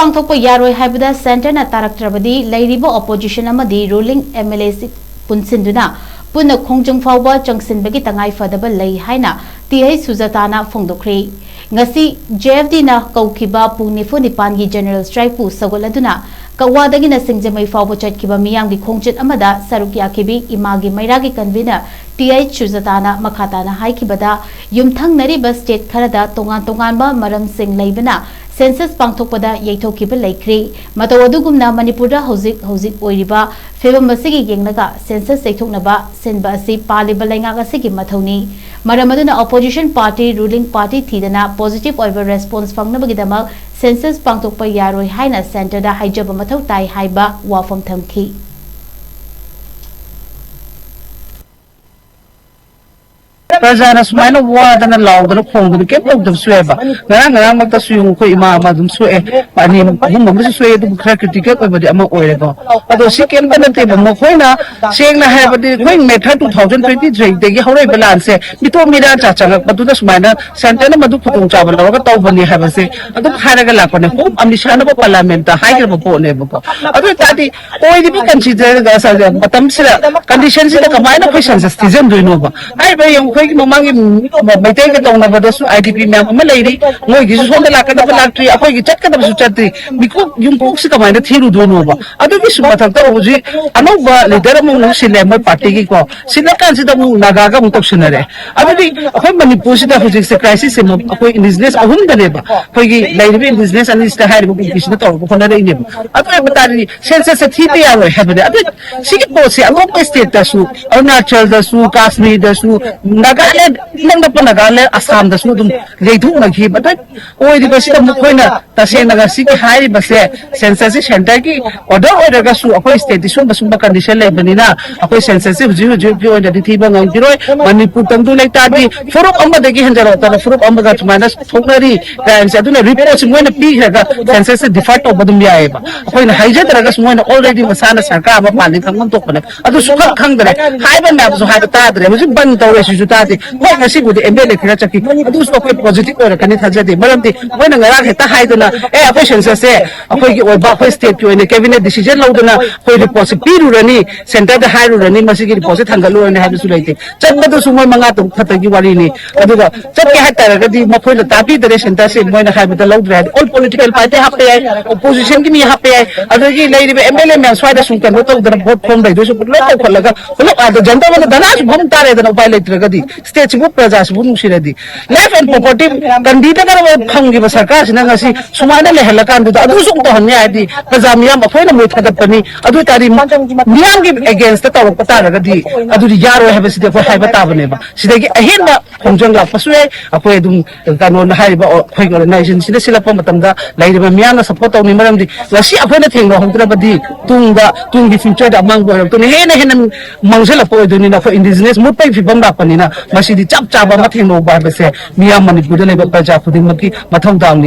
Pangthokpa Yaroi Haibada Center na Taraktrabadi Leiriba opposition Amadi Rulling Mla PUNSINDUNA PUNNA KHONGJANG PHAOBA CHANGSINBAGI PHADABA Lei HAINA TH.SUJATA na PHONGDOKKHRE ngasi JFD na kaukiba pung nifu nipangi General Strike pu sagoladuna kawadagi na singjamai phauba chatkiba miyanggi khongjat amada saruk yakibi imagi mairagi convener TH.SUJATA na makhata na haikibada yumthang nariba state kharada tongan tonganba maram sing leibana Census Pangthokpa Yaroi Leikri Matawagumna Manipura Hosik Oiriba Febam Masigi Yangnaga Census Sektuknaba Senba Asi Paliba Lengaga Sigi Matoni Maramaduna Opposition Party Ruling Party Thidana Positive Over Response Fangnabagidama Census Pangthokpa Yaroi Haina Center da Haijaba Matau Tai Haiba Wafam Thamki Prajana sumaina wadana laudana khongdu ke pokdam sueba ngarang makta suyung ko ima madum sue pani hum sue du khra critical ko badi ama oirego ado second banate mo khoina sengna habadi khoi method 2023 degi horoi balance mito mira cha cha padu da sumaina santana madu khutong chabal laga tawbani habase ado kharaga lakone hum amnishana bo parliament da higher bo ne bo ado tadi oi di consider ga sa matam sira condition sira kamaina question citizen doino ba ai ba yung Mamangi Maitay Katong Navadasu IDP Mam Malady, Mogi Sonda Lakada Factory, Apogi Chakada Suchati, because you books come in the Thiru Dunova. Other Visumata Oji, Anova, Lideramu Silema Patiko, Silakan Sitamu Nagaga Mutoptionare. Abadi, Manipur which is a crisis in business, a woman the neighbor, Pogi, Lady business and is the high vocation at all, Ponadine. Other Census at TPR Haibada. A bit Singapore, a local state the Su, or natural the Su, Kashmir the Su, Nagaland, Nagaland, Assam, the Sudum, they do like he, but oh, the best of Mukoina, the Senagasi, High Basse, Census Shantaki, or the other Gasu, a state, the Sumba condition, Lebanina, a census, Zero, the Tiban and Giroi, when you put them to like that, for Amadaki and the fruit Amagat minus Fogari, and Saduna reports when a pig census de facto of the Miaba. When Hijat one already was Sana Sakaba, Malik, and Montopana, other Suka Kangre, Hyban Maps of Habitat, was in Banto. Why I see with the embedded Kachaki, do so positive or can it have the Maranti when I had the Haidana, air patients say, a quick or Bapa state to a cabinet decision Laudana, who deposit Pirurani, sent out the Hirani, Masiki deposit Hangalo and Habisulating. Chapter Suma Mangato, Pataguarini, Aduga, Chapter the Mapola Tapi, the Russian Tassin, when I have the loud red, all political party happy, opposition give me happy, other lady MLM and Swida Sunkan, the vote from the Dusu, look at the gentleman, the last one tare than a pilot Ragadi. States book Prajas Bunshiradi. Life and property Candida Pangi Sakas, Nagasi, Sumana Helakan, the Adusum Hanyadi, Pazamiam, a friend with Hadapani, Adutari Miangi against the Tower Pataragadi, Adu Yaro have a city for Haibatavaneva. She take a Hina, Konjanga Pasue, a Poedum, Ganon Haiba or Quaker Nation, Silasila Pomatanga, Leiriba Miana, support of Miramdi, Lasia Peneting, Hongrabadi, Tungi future among Tuni Mangela Poedunina for indigenous Mupai Panina, Masidi Chap Chaba Matino Barbese, Mia Manipur, Praja, Pudimaki, Matong Down.